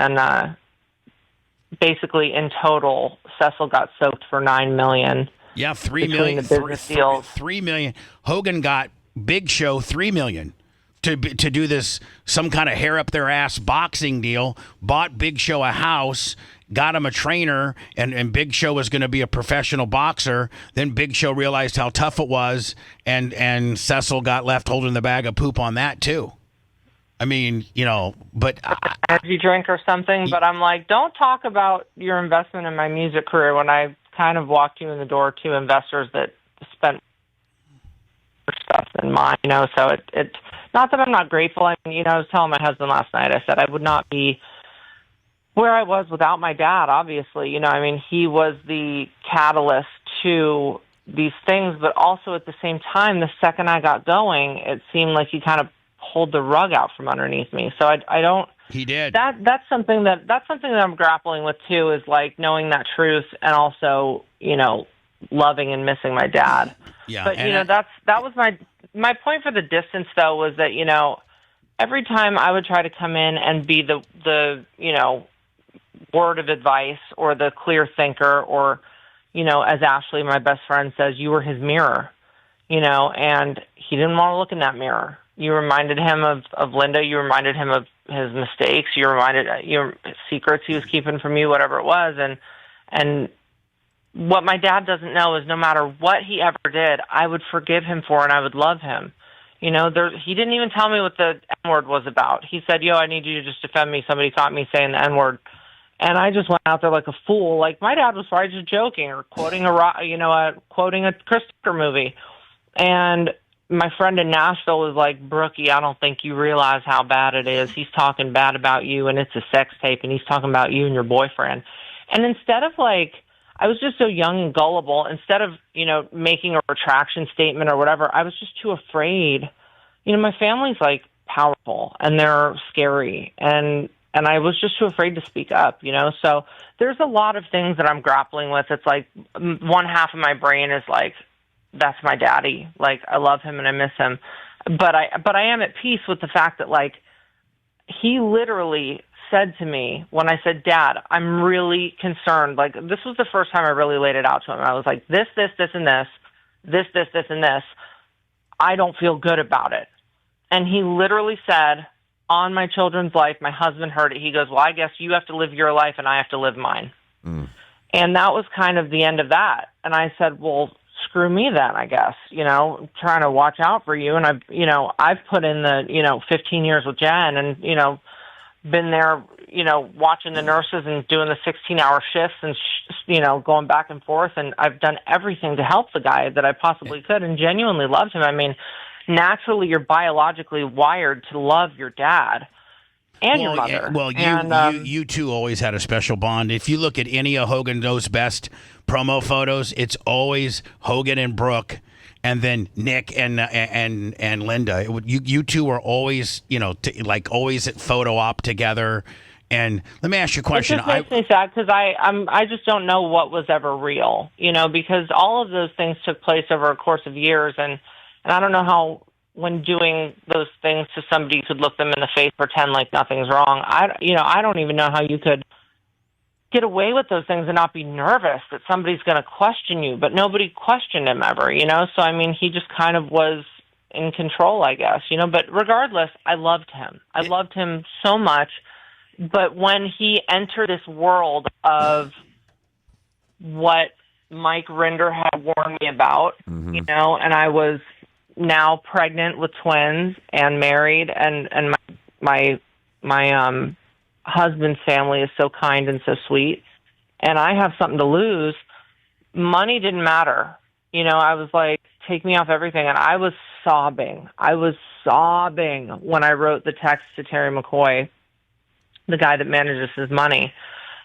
basically in total, Cecil got soaked for $9 million. Yeah, $3 million. $3 million. Hogan got Big Show $3 million to do this some kind of hair up their ass boxing deal. Bought Big Show a house, got him a trainer, and Big Show was going to be a professional boxer. Then Big Show realized how tough it was, and Cecil got left holding the bag of poop on that too. I mean, but energy drink or something. But I'm like, don't talk about your investment in my music career when I kind of walked you in the door to investors that spent stuff than mine. So it's not that I'm not grateful. I mean, I was telling my husband last night. I said I would not be where I was without my dad, obviously. You know, I mean, he was the catalyst to these things, but also at the same time, the second I got going, it seemed like he kind of pulled the rug out from underneath me. So I don't. He did. That's something that I'm grappling with too, is like knowing that truth and also, you know, loving and missing my dad. Yeah. But you know, that was my point for the distance though, was that, you know, every time I would try to come in and be the you know, word of advice or the clear thinker, or, you know, as Ashley, my best friend, says, you were his mirror, you know, and he didn't want to look in that mirror. You reminded him of Linda. You reminded him of his mistakes. You reminded your secrets he was keeping from you, whatever it was. And what my dad doesn't know is no matter what he ever did, I would forgive him for, and I would love him. You know, he didn't even tell me what the N-word was about. He said, yo, I need you to just defend me. Somebody caught me saying the N-word. And I just went out there like a fool. Like, my dad was probably just joking or quoting quoting a Chris Tucker movie. And my friend in Nashville was like, Brookie, I don't think you realize how bad it is. He's talking bad about you, and it's a sex tape, and he's talking about you and your boyfriend. And instead of like, I was just so young and gullible, instead of, you know, making a retraction statement or whatever, I was just too afraid. You know, my family's like powerful and they're scary, and I was just too afraid to speak up, you know? So there's a lot of things that I'm grappling with. It's like one half of my brain is like, that's my daddy. Like, I love him and I miss him. But I am at peace with the fact that, like, he literally said to me when I said, Dad, I'm really concerned. Like, this was the first time I really laid it out to him. I was like, this, and this. I don't feel good about it. And he literally said, on my children's life, my husband heard it. He goes, well, I guess you have to live your life and I have to live mine. Mm. And that was kind of the end of that. And I said, well, screw me then, I guess. You know, I'm trying to watch out for you. And I've put in the, 15 years with Jen, and, been there, watching the nurses and doing the 16-hour shifts and, going back and forth. And I've done everything to help the guy that I possibly could, and genuinely loved him. I mean, naturally, you're biologically wired to love your dad and your mother. Well, you two always had a special bond. If you look at any of Hogan Knows Best promo photos, it's always Hogan and Brooke, and then Nick and Linda. You two were always, always at photo op together. And let me ask you a question. It just makes me sad because I just don't know what was ever real, because all of those things took place over a course of years, and I don't know how, when doing those things to somebody, you could look them in the face, pretend like nothing's wrong. I don't even know how you could get away with those things and not be nervous that somebody's going to question you. But nobody questioned him ever, So, I mean, he just kind of was in control, I guess, But regardless, I loved him. I loved him so much. But when he entered this world of what Mike Rinder had warned me about, and I was now pregnant with twins and married, and my husband's family is so kind and so sweet, and I have something to lose. Money didn't matter. I was like, take me off everything. And I was sobbing. When I wrote the text to Terry McCoy, the guy that manages his money.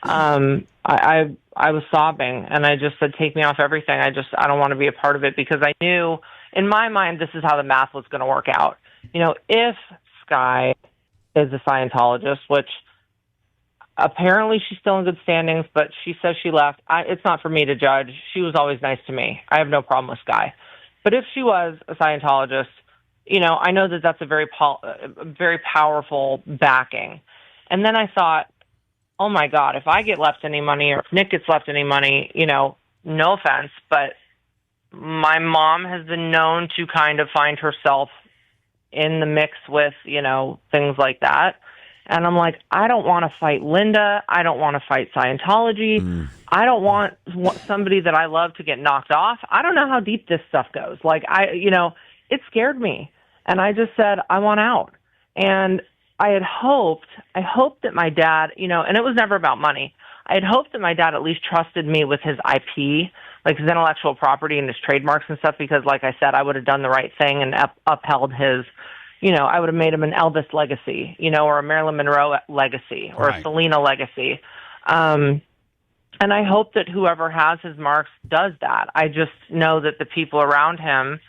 I was sobbing, and I just said, take me off everything. I don't want to be a part of it, because I knew in my mind this is how the math was going to work out. If Sky is a Scientologist, which apparently she's still in good standings, but she says she left. It's not for me to judge. She was always nice to me. I have no problem with Sky. But if she was a Scientologist, I know that that's a very powerful backing. And then I thought, oh my God, if I get left any money, or if Nick gets left any money, no offense, but my mom has been known to kind of find herself in the mix with, things like that. And I'm like, I don't want to fight Linda. I don't want to fight Scientology. I don't want somebody that I love to get knocked off. I don't know how deep this stuff goes. Like, it scared me. And I just said, I want out. And I hoped that my dad, and it was never about money. I had hoped that my dad at least trusted me with his IP, like his intellectual property and his trademarks and stuff, because like I said, I would have done the right thing and upheld his, I would have made him an Elvis legacy, or a Marilyn Monroe legacy, or a Selena legacy. And I hope that whoever has his marks does that. I just know that the people around him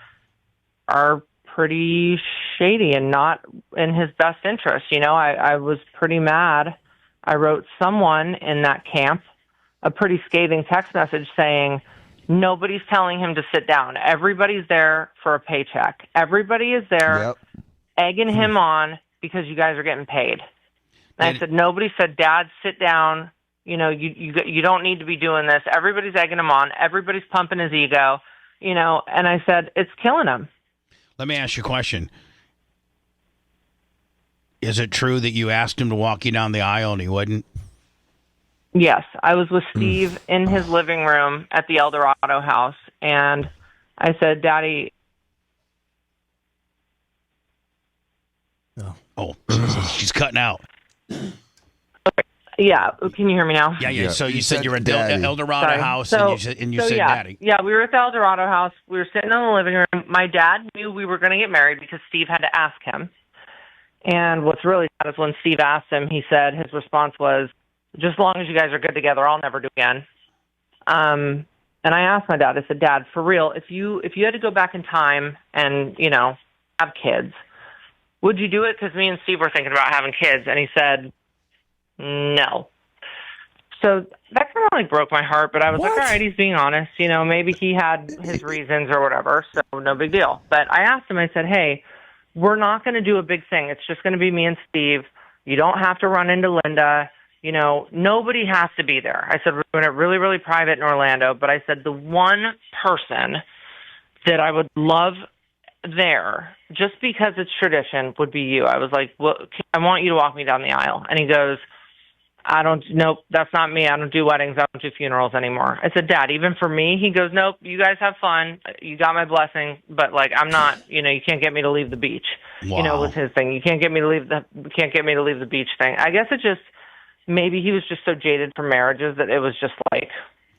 are pretty shady and not in his best interest. I was pretty mad. I wrote someone in that camp a pretty scathing text message saying, nobody's telling him to sit down. Everybody's there for a paycheck. Everybody is there egging him on because you guys are getting paid. And I said, nobody said, Dad, sit down. You don't need to be doing this. Everybody's egging him on. Everybody's pumping his ego, and I said, it's killing him. Let me ask you a question. Is it true that you asked him to walk you down the aisle and he wouldn't? Yes, I was with Steve in his living room at the Eldorado house, and I said, Daddy. Oh, she's cutting out. Yeah, can you hear me now? Yeah. So you said you're at the Eldorado house, and you said Daddy. Yeah, we were at the Eldorado house. We were sitting in the living room. My dad knew we were going to get married because Steve had to ask him. And what's really sad is when Steve asked him, he said his response was, just as long as you guys are good together, I'll never do it again. And I asked my dad, I said, Dad, for real, if you had to go back in time and, have kids, would you do it? Because me and Steve were thinking about having kids. And he said, no. So that kind of broke my heart, but I was like, all right, he's being honest. Maybe he had his reasons or whatever, so no big deal. But I asked him, I said, hey, we're not going to do a big thing. It's just going to be me and Steve. You don't have to run into Linda. Nobody has to be there. I said, we're doing it really, really private in Orlando. But I said, the one person that I would love there, just because it's tradition, would be you. I was like, well, I want you to walk me down the aisle. And he goes, nope, that's not me. I don't do weddings. I don't do funerals anymore. I said, Dad, even for me? He goes, nope, you guys have fun. You got my blessing, but I'm not, you can't get me to leave the beach. Wow. Was his thing. You can't get me to leave the beach thing. I guess it just, maybe he was just so jaded from marriages that it was just like,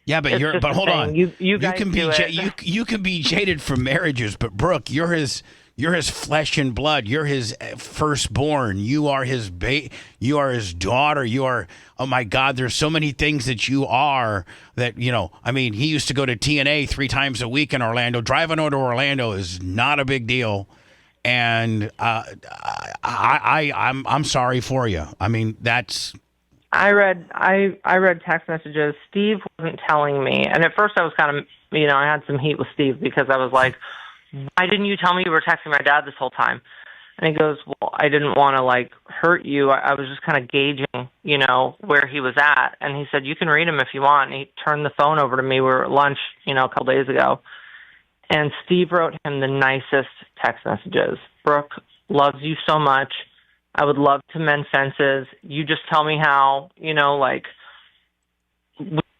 yeah, but hold on. You guys can be you can be jaded from marriages, but Brooke, you're his flesh and blood. You're his firstborn. You are his you are his daughter. You are, oh my God, there's so many things that you are that, he used to go to TNA 3 times a week in Orlando. Driving over to Orlando is not a big deal. And I'm sorry for you. That's. I read text messages. Steve wasn't telling me. And at first I was kind of, I had some heat with Steve because I was like, why didn't you tell me you were texting my dad this whole time? And he goes, well, I didn't want to hurt you. I was just kind of gauging, where he was at. And he said, you can read him if you want. And he turned the phone over to me. We were at lunch, a couple days ago. And Steve wrote him the nicest text messages. Brooke loves you so much. I would love to mend fences. You just tell me how, for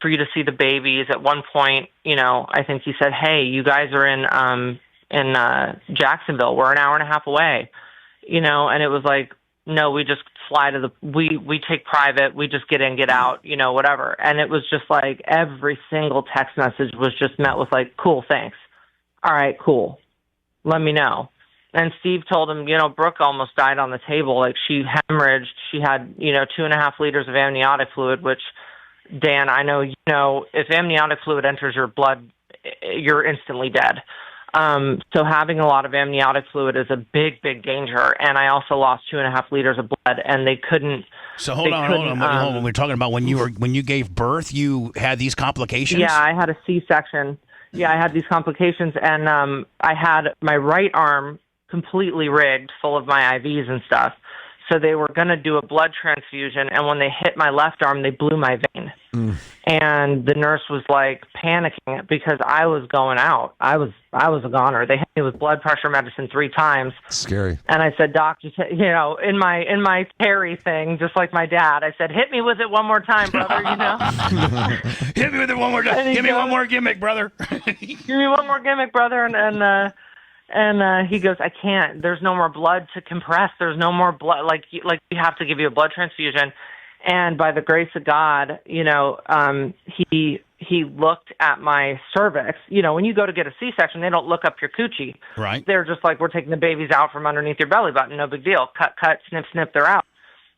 you to see the babies. At one point, I think he said, hey, you guys are in Jacksonville. We're an hour and a half away, and it was like, no, we just fly to we take private. We just get in, get out, whatever. And it was just like every single text message was just met with cool, thanks. All right, cool. Let me know. And Steve told him, Brooke almost died on the table. She hemorrhaged. She had, 2.5 liters of amniotic fluid, which, Dan, I know, if amniotic fluid enters your blood, you're instantly dead. So having a lot of amniotic fluid is a big, big danger. And I also lost 2.5 liters of blood, and they couldn't. So hold on. We're talking about when you gave birth, you had these complications? Yeah, I had a C-section. Yeah, I had these complications, and I had my right arm completely rigged, full of my IVs and stuff. So they were going to do a blood transfusion, and when they hit my left arm, they blew my vein. And the nurse was panicking because I was going out. I was a goner. They hit me with blood pressure medicine 3 times. Scary. And I said, Doc, just in my Terry thing, just like my dad, I said, hit me with it one more time, brother. Hit me with it one more time. Give me one more gimmick, brother. Give me one more gimmick, brother. And he goes, I can't. There's no more blood to compress. There's no more blood. We have to give you a blood transfusion. And by the grace of God, he he looked at my cervix. You know, when you go to get a C-section, they don't look up your coochie. Right. They're just like, we're taking the babies out from underneath your belly button. No big deal. Cut, snip, snip, they're out.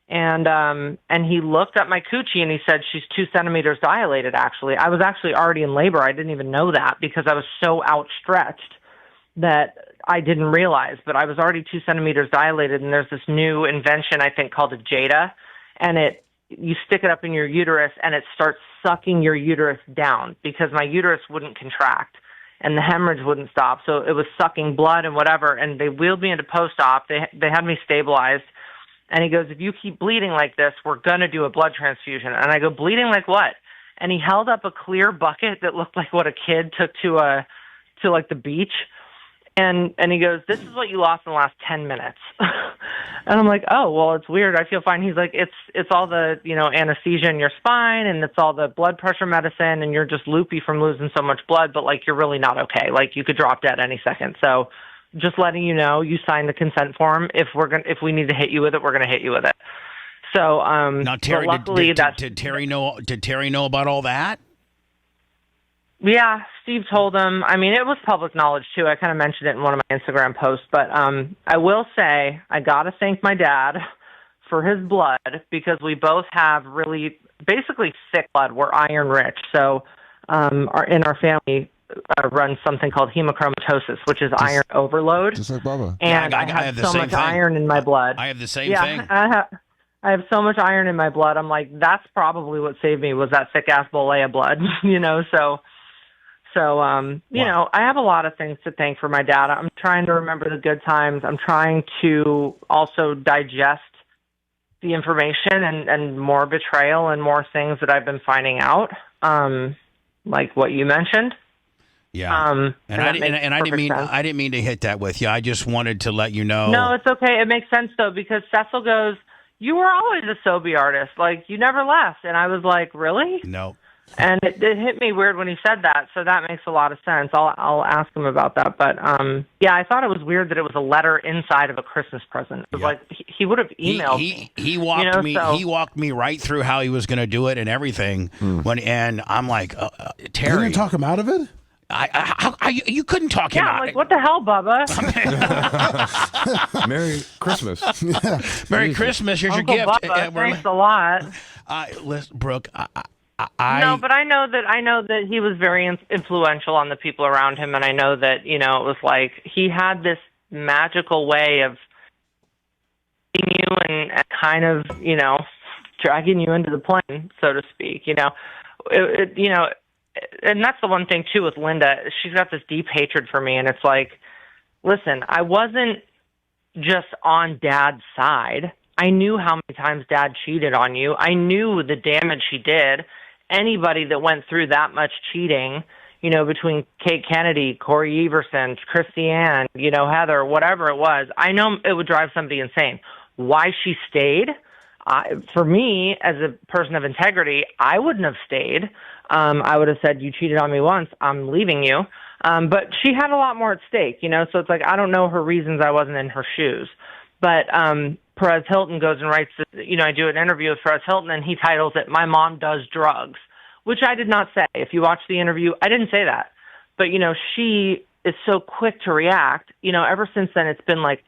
And he looked at my coochie and he said, she's 2 centimeters dilated, actually. I was actually already in labor. I didn't even know that because I was so outstretched that I didn't realize, but I was already 2 centimeters dilated, and there's this new invention, I think, called a Jada, and you stick it up in your uterus, and it starts sucking your uterus down because my uterus wouldn't contract, and the hemorrhage wouldn't stop, so it was sucking blood and whatever, and they wheeled me into post-op. They had me stabilized, and he goes, if you keep bleeding like this, we're going to do a blood transfusion. And I go, bleeding like what? And he held up a clear bucket that looked like what a kid took to like the beach. And he goes, this is what you lost in the last 10 minutes. And I'm like, oh, well, it's weird. I feel fine. He's like, it's all the, anesthesia in your spine, and it's all the blood pressure medicine, and you're just loopy from losing so much blood, but like, you're really not okay. Like, you could drop dead any second. So just letting you know, you signed the consent form. If we need to hit you with it, we're going to hit you with it. So, now, Terry, luckily did Terry know about all that? Yeah, Steve told him. I mean, it was public knowledge, too. I kind of mentioned it in one of my Instagram posts. But I will say I got to thank my dad for his blood because we both have really basically thick blood. We're iron rich. So in our family runs something called hemochromatosis, which is iron overload. Just like Bubba. And I have so much iron in my blood. I have the same thing. I have so much iron in my blood. I'm like, that's probably what saved me was that thick-ass Bolea blood, So, I have a lot of things to thank for my dad. I'm trying to remember the good times. I'm trying to also digest the information and more betrayal and more things that I've been finding out, like what you mentioned. Yeah, and I didn't mean to hit that with you. I just wanted to let you know. No, it's okay. It makes sense though because Cecil goes, "You were always a Sobe artist. Like you never left," and I was like, "Really?" No. And it hit me weird when he said that, so that makes a lot of sense. I'll ask him about that. But, I thought it was weird that it was a letter inside of a Christmas present. It was like he would have emailed me. He walked me. He walked me right through how he was going to do it and everything. And I'm like, Terry. You didn't talk him out of it? You couldn't talk him out. Yeah, like, what the hell, Bubba? Merry Christmas. Merry Christmas. Here's Uncle your gift. Bubba, thanks a lot. Listen, Brooke, No, but I know that he was very influential on the people around him, and I know that it was like he had this magical way of seeing you and kind of dragging you into the plane, so to speak. And that's the one thing too with Linda. She's got this deep hatred for me, and it's like, listen, I wasn't just on Dad's side. I knew how many times Dad cheated on you. I knew the damage he did. Anybody that went through that much cheating, between Kate Kennedy, Corey Everson, Christiane, Heather, whatever it was, I know it would drive somebody insane. Why she stayed? For me, as a person of integrity, I wouldn't have stayed. I would have said, you cheated on me once, I'm leaving you. But she had a lot more at stake, so it's like I don't know her reasons I wasn't in her shoes. But Perez Hilton goes and writes, I do an interview with Perez Hilton, and he titles it, My Mom Does Drugs, which I did not say. If you watch the interview, I didn't say that. But, she is so quick to react. Ever since then, it's been like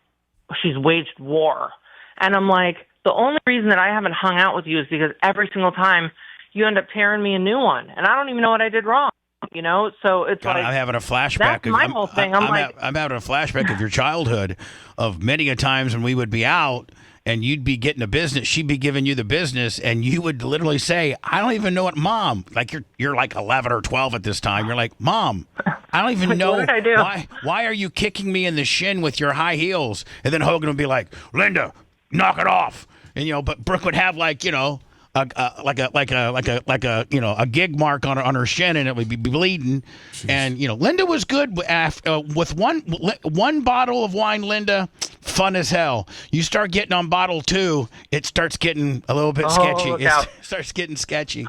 she's waged war. And I'm like, the only reason that I haven't hung out with you is because every single time you end up tearing me a new one. And I don't even know what I did wrong. So it's God, like I'm having a flashback. That's my whole thing. I'm having a flashback of your childhood, of many a times when we would be out and you'd be getting a business, she'd be giving you the business, and you would literally say, "I don't even know what, Mom." Like you're like 11 or 12 at this time. You're like, "Mom, I don't even know what did I do? Why are you kicking me in the shin with your high heels?" And then Hogan would be like, "Linda, knock it off." And but Brooke would have like a gig mark on her shin, and it would be bleeding. Jeez. And Linda was good with one bottle of wine. Linda, fun as hell. You start getting on bottle 2, it starts getting a little bit sketchy. It starts getting sketchy.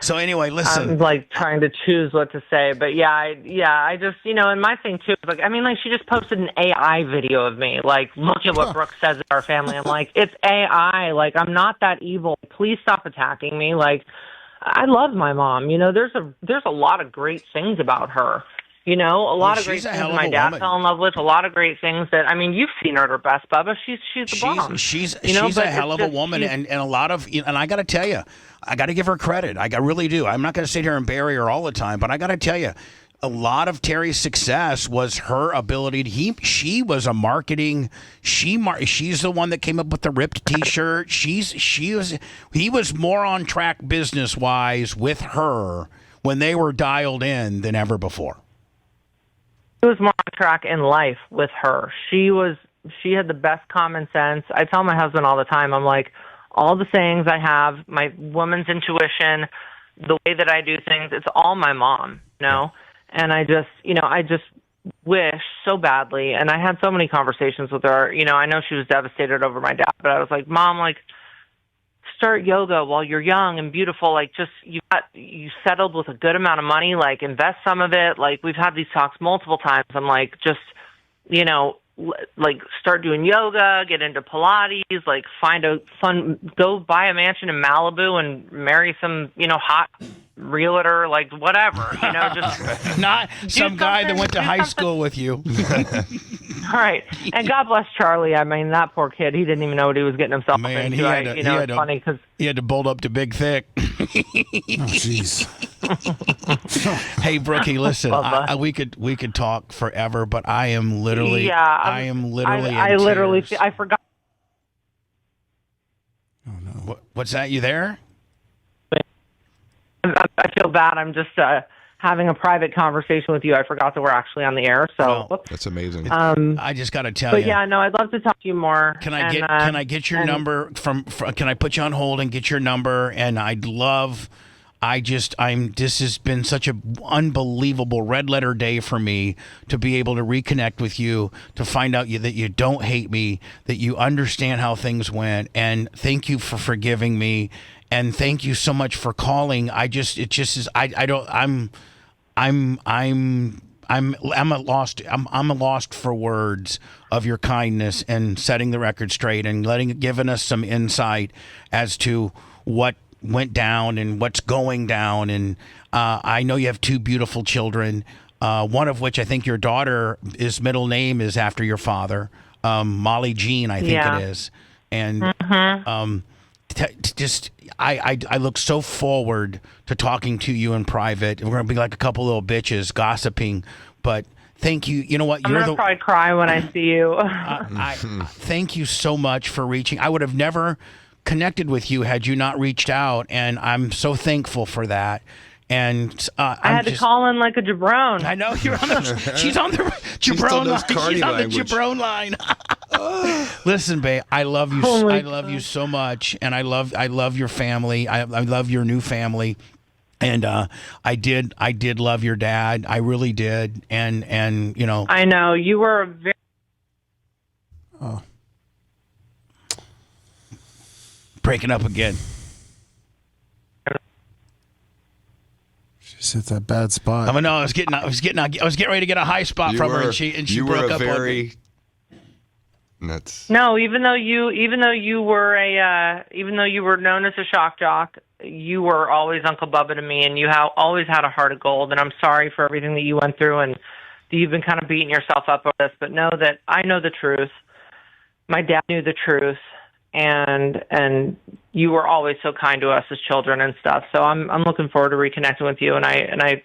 So anyway, listen. I'm like trying to choose what to say, but I just, and my thing too, like, she just posted an AI video of me, like, look at what Brooke says in our family. I'm like, it's AI. Like, I'm not that evil. Please stop attacking me. Like, I love my mom. There's a lot of great things about her. A lot of great things my dad fell in love with. A lot of great things that you've seen her at her best, Bubba. She's the bomb. She's a hell of a woman, and a lot of and I got to tell you, I got to give her credit. I really do. I'm not going to sit here and bury her all the time, but I got to tell you, a lot of Terry's success was her ability. She was a marketing. She's the one that came up with the ripped T-shirt. He was more on track business wise with her when they were dialed in than ever before. He was more on track in life with her. She had the best common sense. I tell my husband all the time, I'm like, all the sayings I have, my woman's intuition, the way that I do things, it's all my mom, And I just wish so badly, and I had so many conversations with her. I know she was devastated over my dad, but I was like, Mom, start yoga while you're young and beautiful. You settled with a good amount of money. Invest some of it. We've had these talks multiple times. I'm like, just start doing yoga, get into Pilates, find a go buy a mansion in Malibu and marry some hot realtor, whatever. Just not some guy that went to high school with you. All right. And God bless Charlie. I mean, that poor kid, he didn't even know what he was getting himself into. It's funny because he had to bolt up to Big Thick. Oh, jeez. Hey, Brookie, listen, we could talk forever, but I am literally, I forgot. Oh no! What's that? You there? I feel bad. I'm just having a private conversation with you. I forgot that we're actually on the air. So that's amazing. I just got to tell you. But yeah, no, I'd love to talk to you more. Can I get your number from? Can I put you on hold and get your number? And I'd love. This has been such an unbelievable red letter day for me to be able to reconnect with you, to find out that you don't hate me, that you understand how things went, and thank you for forgiving me, and thank you so much for calling. I'm a lost for words of your kindness and setting the record straight and giving us some insight as to what went down and what's going down. And I know you have two beautiful children, one of which I think your daughter, his middle name is after your father, Molly Jean, I think it is. And I look so forward to talking to you in private. We're going to be like a couple little bitches gossiping, but thank you. You know what? I'm going to probably cry when I see you. I thank you so much for reaching. I would have never connected with you had you not reached out, and I'm so thankful for that. And I had to call in like a jabron. I know you're on the. She's on the jabron line. She's on the jabron line. Listen, babe, I love you. I love you so much, and I love your family. I love your new family, and I did love your dad. I really did, and I know you were a very. Oh. Breaking up again. She's hit that bad spot. I mean, no, I was getting ready to get a high spot from her, and she broke up on me. That's no. Even though you were known as a shock jock, you were always Uncle Bubba to me, and you always had a heart of gold. And I'm sorry for everything that you went through, and that you've been kind of beating yourself up over this. But know that I know the truth. My dad knew the truth. And you were always so kind to us as children and stuff. So I'm looking forward to reconnecting with you, and I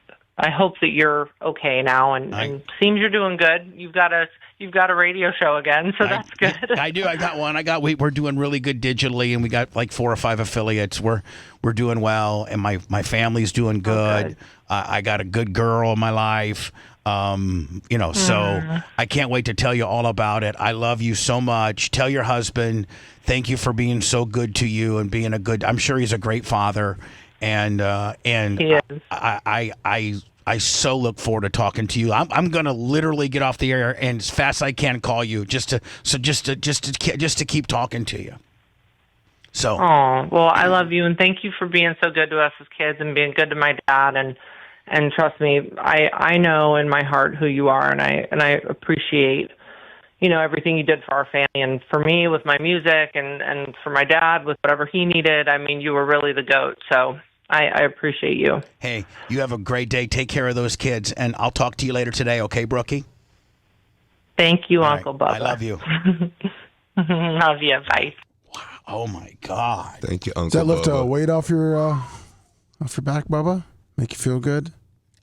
hope that you're okay now, and seems you're doing good. You've got a radio show again, so that's good. I do. I got one. We're doing really good digitally, and we got like 4 or 5 affiliates. We're doing well, and my family's doing good. I got a good girl in my life. So I can't wait to tell you all about it. I love you so much. Tell your husband, thank you for being so good to you and being I'm sure he's a great father. And he is. I so look forward to talking to you. I'm going to literally get off the air and as fast as I can call you just to keep talking to you. So. Oh, well, I love you, and thank you for being so good to us as kids and being good to my dad. And trust me, I know in my heart who you are, and I appreciate, everything you did for our family and for me with my music and for my dad with whatever he needed. I mean, you were really the GOAT. So I appreciate you. Hey, you have a great day. Take care of those kids, and I'll talk to you later today, okay, Brookie? Thank you, All Uncle right. Bubba. I love you. Love you. Bye. Wow. Oh, my God. Thank you, Uncle Does that lift Bubba. weight off your back, Bubba? Make you feel good?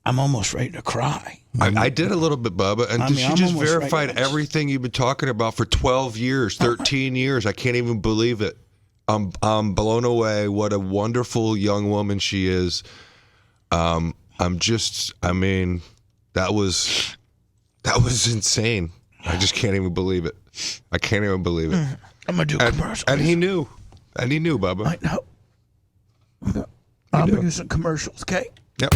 I'm almost ready to cry. I did a little bit, Bubba, and she I'm just almost verified ready to- everything you've been talking about for 12 years, 13 years. I can't even believe it. I'm blown away. What a wonderful young woman she is. I mean, that was insane. I just can't even believe it. I can't even believe it. I'm going to do commercials. And he knew. And he knew, Bubba. I know. I'll be doing some commercials, okay? Yep.